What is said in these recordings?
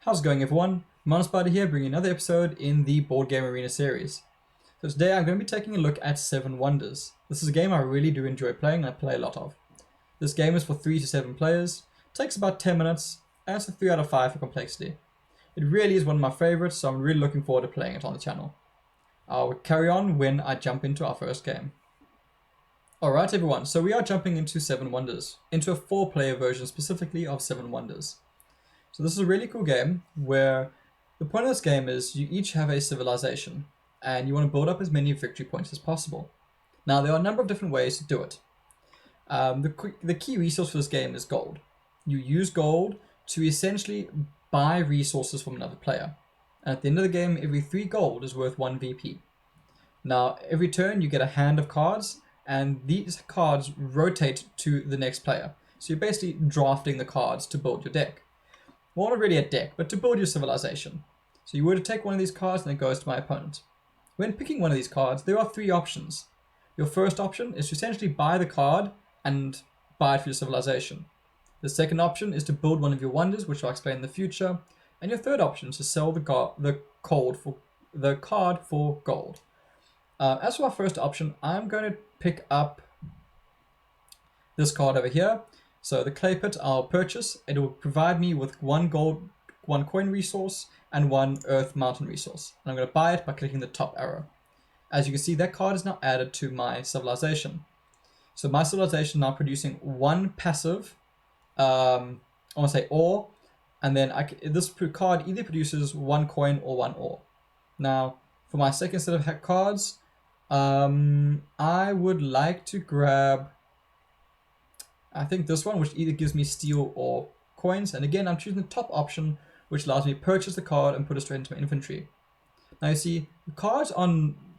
How's it going, everyone? Mountainspyder here, bringing another episode in the Board Game Arena series. So today I'm going to be taking a look at Seven Wonders. This is a game I really do enjoy playing and I play a lot of. This game is for 3 to 7 players, takes about 10 minutes, and it's a 3 out of 5 for complexity. It really is one of my favorites, so I'm really looking forward to playing it on the channel. I'll carry on when I jump into our first game. Alright everyone, so we are jumping into Seven Wonders, into a 4-player version specifically of Seven Wonders. So this is a really cool game where the point of this game is you each have a civilization and you want to build up as many victory points as possible. Now there are a number of different ways to do it. The key resource for this game is gold. You use gold to essentially buy resources from another player. And at the end of the game, every 3 gold is worth 1 VP. Now every turn you get a hand of cards and these cards rotate to the next player. So you're basically drafting the cards to build your deck. Well, not really a deck, but to build your civilization. So you were to take one of these cards and it goes to my opponent. When picking one of these cards, there are 3 options. Your first option is to essentially buy the card and buy it for your civilization. The second option is to build one of your wonders, which I'll explain in the future. And your third option is to sell the card for gold. As for our first option, I'm going to pick up this card over here. So the clay pit I'll purchase. It will provide me with 1 gold, 1 coin resource, and 1 earth mountain resource. And I'm going to buy it by clicking the top arrow. As you can see, that card is now added to my civilization. So my civilization now producing 1 passive, I want to say ore, and then this card either produces 1 coin or 1 ore. Now, for my second set of cards, I would like to grab, I think this one, which either gives me steel or coins. And again, I'm choosing the top option, which allows me to purchase the card and put it straight into my inventory. Now you see, the cards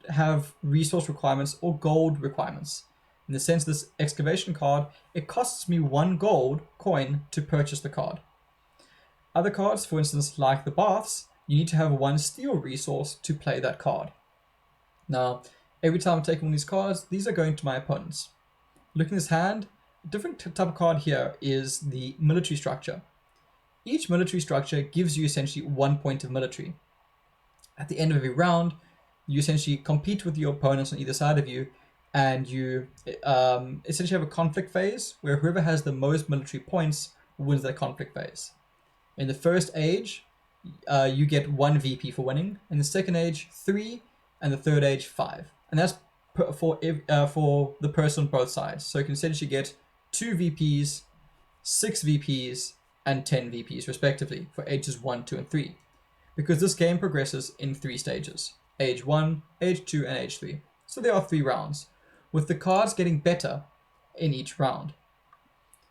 have resource requirements or gold requirements. In the sense, this excavation card, it costs me 1 gold coin to purchase the card. Other cards, for instance, like the baths, you need to have 1 steel resource to play that card. Now, every time I'm taking one of these cards, these are going to my opponents. Looking at this hand, a different type of card here is the military structure. Each military structure gives you essentially 1 point of military. At the end of every round, you essentially compete with your opponents on either side of you, and you essentially have a conflict phase where whoever has the most military points wins that conflict phase. In the first age, you get 1 VP for winning. In the second age, 3, and the third age, 5. And that's for the person on both sides. So you can essentially get 2 VPs, 6 VPs, and 10 VPs respectively for ages 1, 2, and 3. Because this game progresses in 3 stages. Age 1, Age 2, and Age 3. So there are 3 rounds, with the cards getting better in each round.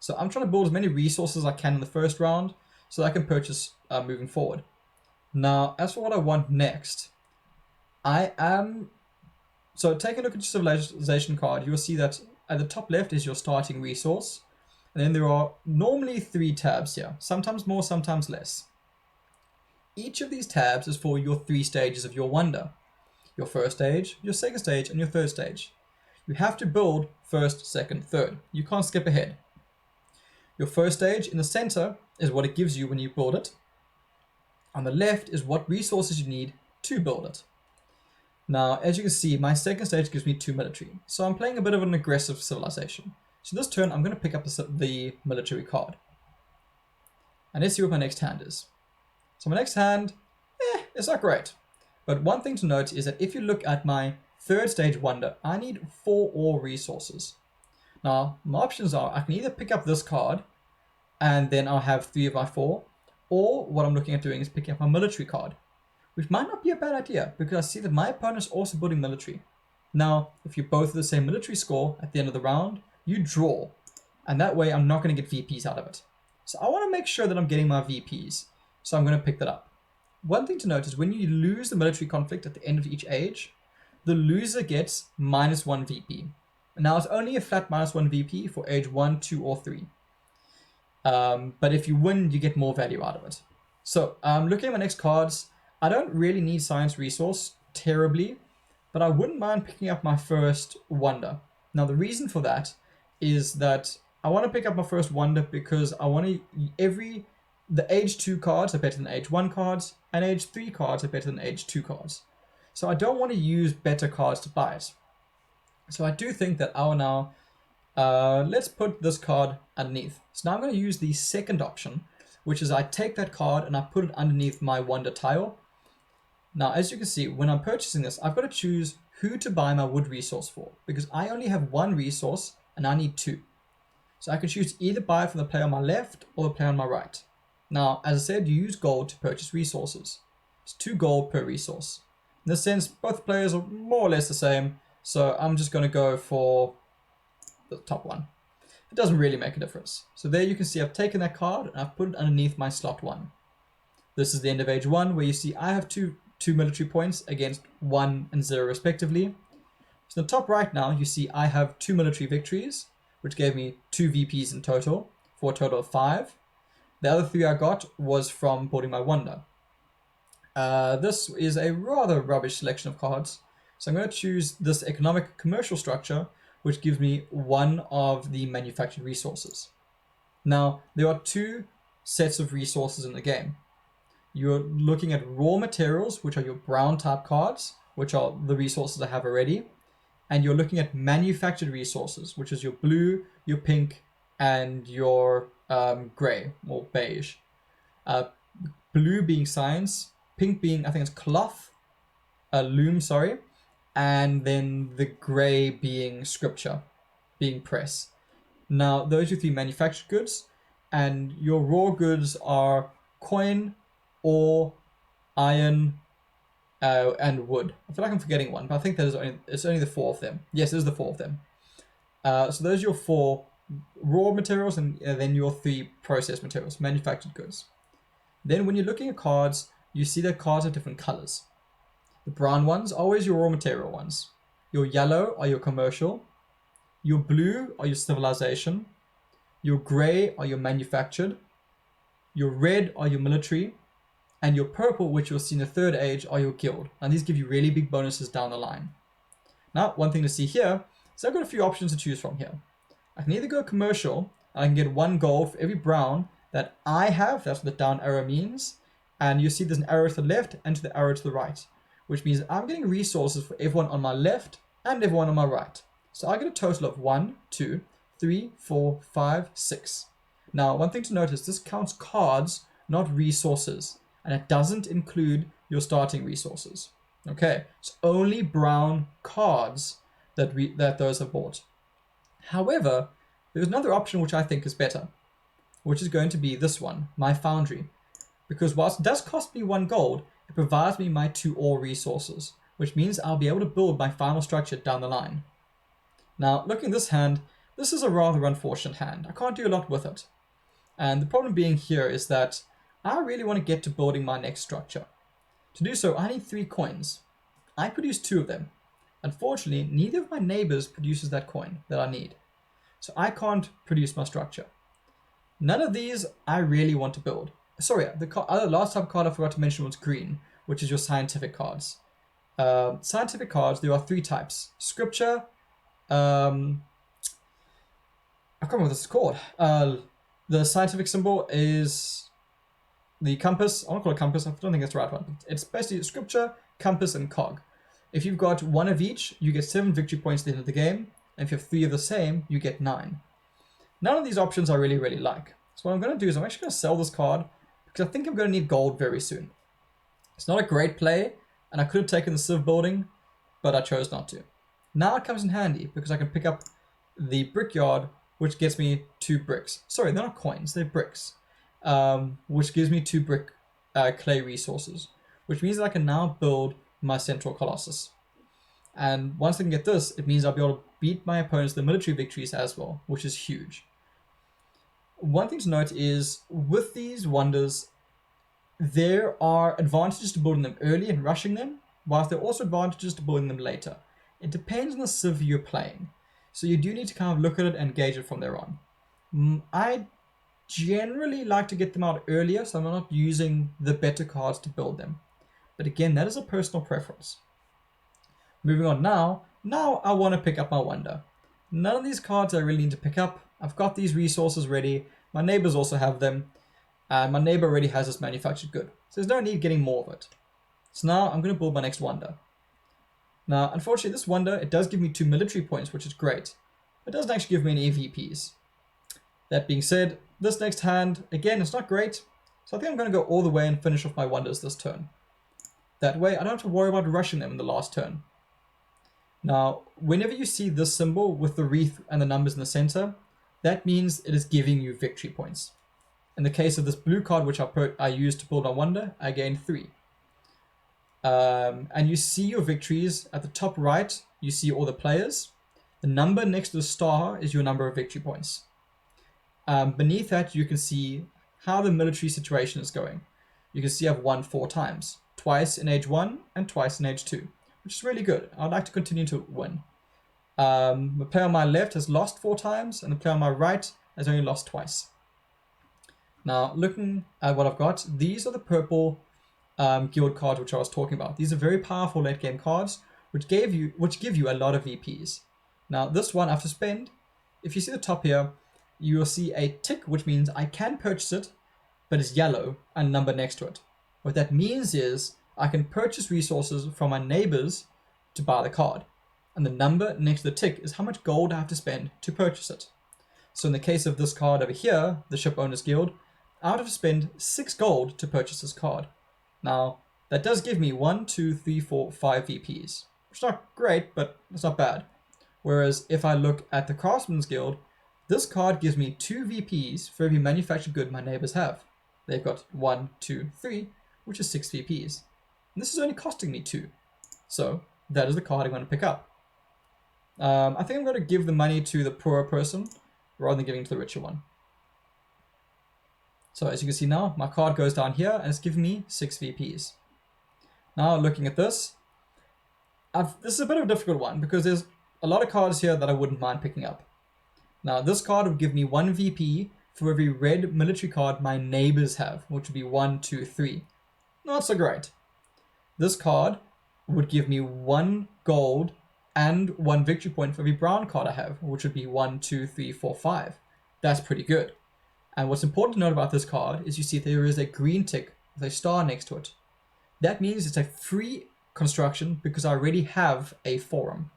So I'm trying to build as many resources as I can in the first round so that I can purchase moving forward. Now, as for what I want next, so take a look at your civilization card. You will see that at the top left is your starting resource. And then there are normally 3 tabs here, sometimes more, sometimes less. Each of these tabs is for your 3 stages of your wonder. Your first stage, your second stage, and your third stage. You have to build first, second, third. You can't skip ahead. Your first stage in the center is what it gives you when you build it. On the left is what resources you need to build it. Now, as you can see, my second stage gives me 2 military. So I'm playing a bit of an aggressive civilization. So this turn, I'm going to pick up the military card. And let's see what my next hand is. So my next hand, it's not great. But one thing to note is that if you look at my third stage wonder, I need 4 ore resources. Now, my options are, I can either pick up this card, and then I'll have 3 of my 4, or what I'm looking at doing is picking up my military card, which might not be a bad idea, because I see that my opponent is also building military. Now, if you both have the same military score at the end of the round, you draw, and that way I'm not going to get VPs out of it. So I want to make sure that I'm getting my VPs, so I'm going to pick that up. One thing to note is when you lose the military conflict at the end of each age, the loser gets -1 VP. Now it's only a flat -1 VP for age 1, 2, or 3. But if you win, you get more value out of it. So looking at my next cards, I don't really need science resource terribly, but I wouldn't mind picking up my first wonder. Now the reason for that is that I want to pick up my first wonder because I want to, every the age 2 cards are better than age 1 cards, and age 3 cards are better than age 2 cards. So I don't want to use better cards to buy it. So I do think that I will now, let's put this card underneath. So now I'm going to use the second option, which is I take that card and I put it underneath my wonder tile. Now, as you can see, when I'm purchasing this, I've got to choose who to buy my wood resource for, because I only have one resource and I need two. So I can choose to either buy it from the player on my left or the player on my right. Now, as I said, you use gold to purchase resources. It's 2 gold per resource. In this sense, both players are more or less the same, so I'm just going to go for the top one. It doesn't really make a difference. So there you can see I've taken that card and I've put it underneath my slot 1. This is the end of age 1, where you see I have two military points against 1 and 0 respectively. So in the top right now, you see I have 2 military victories, which gave me 2 VPs in total, for a total of 5. The other 3 I got was from building my wonder. This is a rather rubbish selection of cards, so I'm going to choose this economic commercial structure, which gives me 1 of the manufactured resources. Now, there are 2 sets of resources in the game. You're looking at raw materials, which are your brown type cards, which are the resources I have already. And you're looking at manufactured resources, which is your blue, your pink, and your gray or beige. Blue being science, pink being, I think it's cloth, loom, sorry, and then the gray being scripture, being press. Now, those are 3 manufactured goods, and your raw goods are coin, ore, iron, and wood. I feel like I'm forgetting one, but I think it's only the 4 of them. Yes, there's the 4 of them. So those are your 4 raw materials, and then your 3 processed materials, manufactured goods. Then when you're looking at cards, you see that cards have different colors. The brown ones are always your raw material ones. Your yellow are your commercial. Your blue are your civilization. Your gray are your manufactured. Your red are your military. And your purple, which you'll see in the 3rd age, are your guild. And these give you really big bonuses down the line. Now, one thing to see here is I've got a few options to choose from here. I can either go commercial, and I can get 1 gold for every brown that I have. That's what the down arrow means. And you see there's an arrow to the left and to the arrow to the right, which means I'm getting resources for everyone on my left and everyone on my right. So I get a total of 1, 2, 3, 4, 5, 6. Now, one thing to notice, this counts cards, not resources. And it doesn't include your starting resources. Okay, it's only brown cards that those have bought. However, there's another option which I think is better, which is going to be this one, my foundry. Because whilst it does cost me 1 gold, it provides me my 2 ore resources, which means I'll be able to build my final structure down the line. Now, looking at this hand, this is a rather unfortunate hand. I can't do a lot with it. And the problem being here is that I really want to get to building my next structure. To do so, I need 3 coins. I produce 2 of them. Unfortunately, neither of my neighbors produces that coin that I need. So I can't produce my structure. None of these I really want to build. Sorry, the other last type of card I forgot to mention was green, which is your scientific cards. Scientific cards, there are 3 types. Scripture, I can't remember what this is called. The scientific symbol is the compass. I want to call it compass. I don't think that's the right one. It's basically scripture, compass, and cog. If you've got 1 of each, you get 7 victory points at the end of the game. And if you have 3 of the same, you get 9. None of these options I really like. So what I'm going to do is I'm actually going to sell this card because I think I'm going to need gold very soon. It's not a great play, and I could have taken the Civ building, but I chose not to. Now it comes in handy because I can pick up the brickyard, which gets me 2 bricks. Sorry, they're not coins, they're bricks. Which gives me 2 brick clay resources, which means that I can now build my central colossus. And once I can get this, it means I'll be able to beat my opponents the military victories as well, which is huge. One thing to note is with these wonders, there are advantages to building them early and rushing them, whilst there are also advantages to building them later. It depends on the civ you're playing, so you do need to kind of look at it and gauge it from there on. I generally like to get them out earlier, so I'm not using the better cards to build them. But again, that is a personal preference. Moving on now I want to pick up my wonder. None of these cards I really need to pick up. I've got these resources ready. My neighbors also have them. And my neighbor already has this manufactured good. So there's no need getting more of it. So now I'm going to build my next wonder. Now, unfortunately, this wonder, it does give me 2 military points, which is great. It doesn't actually give me any VPs. That being said, this next hand, again, it's not great. So I think I'm going to go all the way and finish off my wonders this turn. That way, I don't have to worry about rushing them in the last turn. Now, whenever you see this symbol with the wreath and the numbers in the center, that means it is giving you victory points. In the case of this blue card, which I used to build my wonder, I gained 3. And you see your victories at the top right. You see all the players. The number next to the star is your number of victory points. Beneath that, you can see how the military situation is going. You can see I've won 4 times, twice in age 1 and twice in age 2, which is really good. I'd like to continue to win. The player on my left has lost 4 times, and the player on my right has only lost twice. Now, looking at what I've got, these are the purple guild cards which I was talking about. These are very powerful late game cards which give you a lot of VPs. Now, this one I have to spend. If you see the top here, you will see a tick, which means I can purchase it, but it's yellow and a number next to it. What that means is I can purchase resources from my neighbors to buy the card. And the number next to the tick is how much gold I have to spend to purchase it. So in the case of this card over here, the Ship Owners Guild, I would have to spend 6 gold to purchase this card. Now, that does give me 1, 2, 3, 4, 5 VPs, which is not great, but it's not bad. Whereas if I look at the Craftsman's Guild, this card gives me 2 VPs for every manufactured good my neighbors have. They've got 1, 2, 3, which is 6 VPs. And this is only costing me 2. So that is the card I'm going to pick up. I think I'm going to give the money to the poorer person rather than giving it to the richer one. So as you can see now, my card goes down here and it's giving me 6 VPs. Now looking at this, this is a bit of a difficult one because there's a lot of cards here that I wouldn't mind picking up. Now this card would give me 1 VP for every red military card my neighbors have, which would be 1, 2, 3. Not so great. This card would give me 1 gold and 1 victory point for every brown card I have, which would be 1, 2, 3, 4, 5. That's pretty good. And what's important to note about this card is you see there is a green tick with a star next to it. That means it's a free construction because I already have a forum.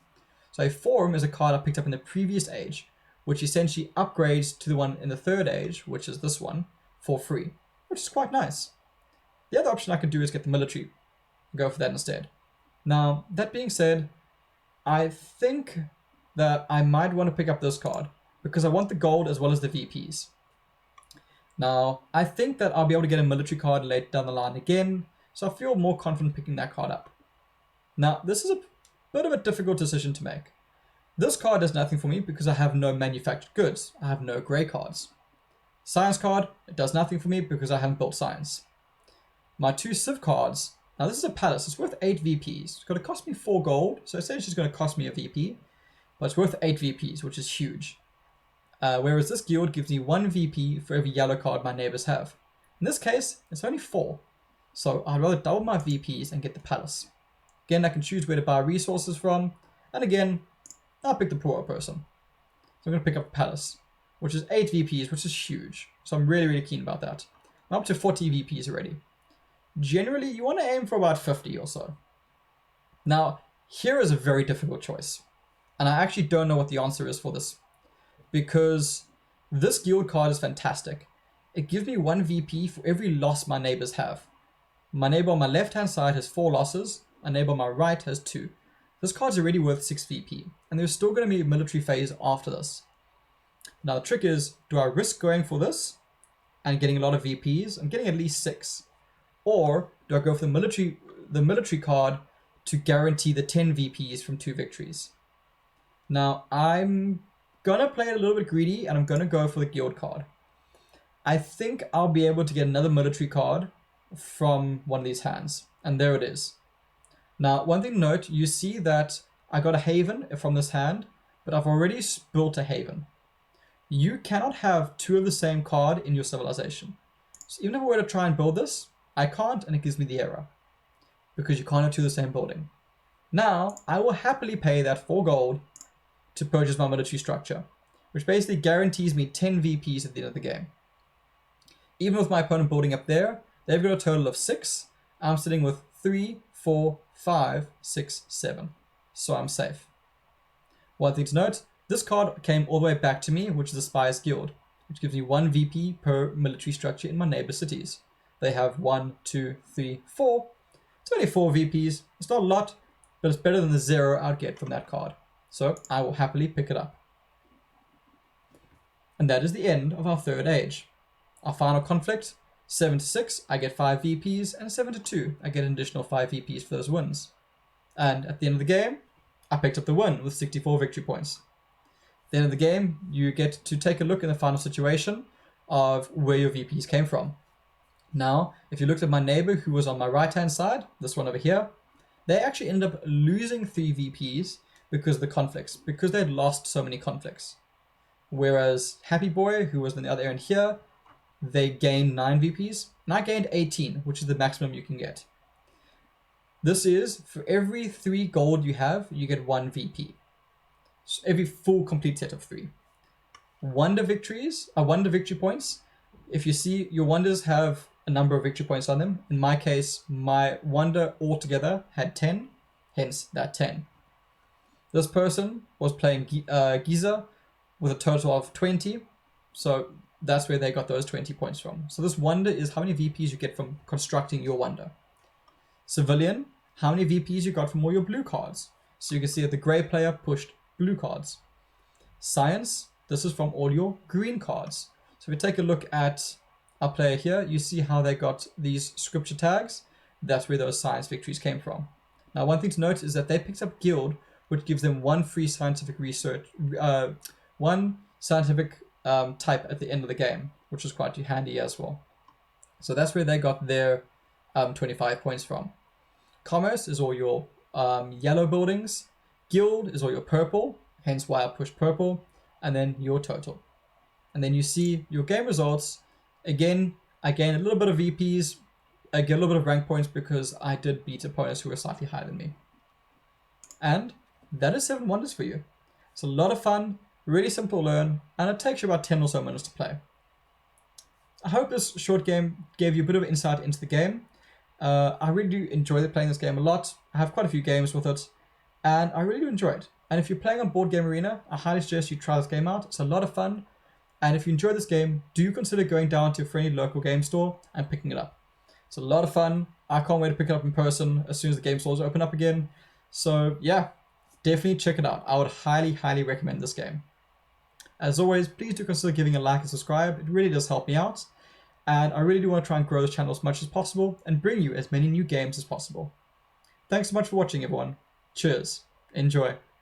So a forum is a card I picked up in the previous age, which essentially upgrades to the one in the 3rd age, which is this one, for free, which is quite nice. The other option I could do is get the military, go for that instead. Now, that being said, I think that I might want to pick up this card because I want the gold as well as the VPs. Now, I think that I'll be able to get a military card later down the line again, so I feel more confident picking that card up. Now, this is a bit of a difficult decision to make. This card does nothing for me because I have no manufactured goods. I have no grey cards. Science card, it does nothing for me because I haven't built science. My 2 Civ cards, now this is a palace, it's worth 8 VPs. It's going to cost me 4 gold, so essentially it's going to cost me a VP, but it's worth 8 VPs, which is huge. Whereas this guild gives me 1 VP for every yellow card my neighbors have. In this case, it's only 4. So I'd rather double my VPs and get the palace. Again, I can choose where to buy resources from. And again, I'll pick the poorer person. So I'm going to pick up palace, which is 8 VPs, which is huge. So I'm really, really keen about that. I'm up to 40 VPs already. Generally, you want to aim for about 50 or so. Now, here is a very difficult choice. And I actually don't know what the answer is for this. Because this guild card is fantastic. It gives me 1 VP for every loss my neighbors have. My neighbor on my left-hand side has 4 losses. My neighbor on my right has 2. This card's already worth 6 VP. And there's still going to be a military phase after this. Now the trick is, do I risk going for this and getting a lot of VPs? I'm getting at least 6. Or do I go for the military card to guarantee the 10 VPs from 2 victories? Now I'm gonna play it a little bit greedy and I'm gonna go for the guild card. I think I'll be able to get another military card from one of these hands, and there it is. Now, one thing to note, you see that I got a haven from this hand, but I've already built a haven. You cannot have 2 of the same card in your civilization. So even if I were to try and build this, I can't, and it gives me the error because you can't have 2 of the same building. Now, I will happily pay that 4 gold to purchase my military structure, which basically guarantees me 10 VPs at the end of the game. even with my opponent building up there, they've got a total of 6. I'm sitting with 3, 4, 5, 6, 7. So I'm safe. One thing to note, this card came all the way back to me, which is the Spies Guild, which gives me 1 VP per military structure in my neighbor cities. They have 1, 2, 3, 4. It's only 4 VPs. It's not a lot, but it's better than the 0 I'd get from that card. So I will happily pick it up. And that is the end of our third age. Our final conflict, 7 to 6, I get 5 VPs, and 7 to 2, I get an additional 5 VPs for those wins. And at the end of the game, I picked up the win with 64 victory points. At the end of the game, you get to take a look in the final situation of where your VPs came from. Now, if you looked at my neighbor who was on my right-hand side, this one over here, they actually ended up losing 3 VPs because of the conflicts, because they'd lost so many conflicts. Whereas Happy Boy, who was on the other end here, they gained 9 VPs, and I gained 18, which is the maximum you can get. This is, for every 3 gold you have, you get 1 VP. So every full complete set of 3. Wonder victory points. If you see, your wonders have a number of victory points on them. In my case, my wonder altogether had 10, hence that 10. This person was playing Giza with a total of 20, so that's where they got those 20 points from. So this wonder is how many VPs you get from constructing your wonder. Civilian, how many VPs you got from all your blue cards. So you can see that the gray player pushed blue cards. Science, this is from all your green cards. So if we take a look at our player here, you see how they got these scripture tags. That's where those science victories came from. Now, one thing to note is that they picked up Guild, which gives them 1 free scientific research, 1 scientific type at the end of the game, which is quite handy as well. So that's where they got their 25 points from. Commerce is all your yellow buildings. Guild is all your purple, hence why I pushed purple, and then your total. And then you see your game results. Again, I gain a little bit of VPs, I get a little bit of rank points because I did beat opponents who were slightly higher than me. And that is 7 wonders for you. It's a lot of fun, really simple to learn, and it takes you about 10 or so minutes to play. I hope this short game gave you a bit of insight into the game. I really do enjoy playing this game a lot. I have quite a few games with it, and I really do enjoy it. And if you're playing on Board Game Arena, I highly suggest you try this game out. It's a lot of fun. And if you enjoy this game, do consider going down to a friendly local game store and picking it up. It's a lot of fun. I can't wait to pick it up in person as soon as the game stores open up again. So yeah, definitely check it out. I would highly, highly recommend this game. As always, please do consider giving a like and subscribe. It really does help me out. And I really do want to try and grow this channel as much as possible and bring you as many new games as possible. Thanks so much for watching, everyone. Cheers. Enjoy.